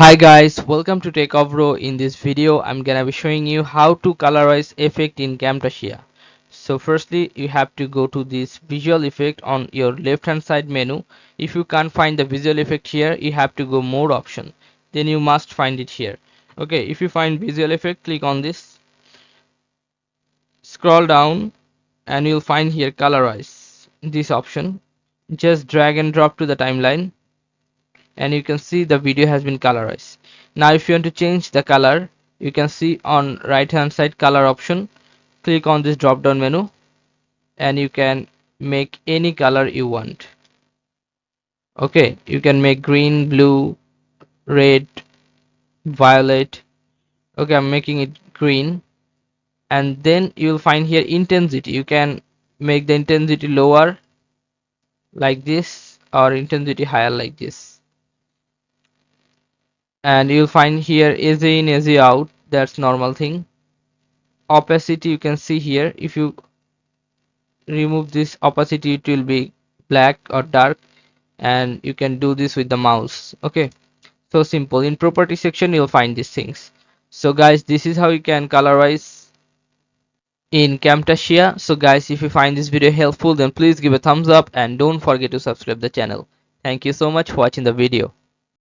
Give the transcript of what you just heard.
Hi guys, welcome to Techavro. In this video I'm gonna be showing you how to colorize effect in Camtasia. So firstly you have to go to this visual effect on your left hand side menu. If you can't find the visual effect here, you have to go more option, then you must find it here. Okay, if you find visual effect, click on this, scroll down, and you'll find here colorize, this option. Just drag and drop to the timeline and you can see the video has been colorized. Now if you want to change the color, you can see on right hand side color option, click on this drop down menu and you can make any color you want. Okay, you can make green, blue, red, violet. Okay, I'm making it green. And then you'll find here intensity. You can make the intensity lower like this or intensity higher like this. And you'll find here easy in, easy out. That's normal thing. Opacity, you can see here, if you remove this opacity it will be black or dark, and you can do this with the mouse. Okay, so simple. In property section you'll find these things. So guys, this is how you can colorize in Camtasia. So guys, if you find this video helpful, then please give a thumbs up and don't forget to subscribe the channel. Thank you so much for watching the video.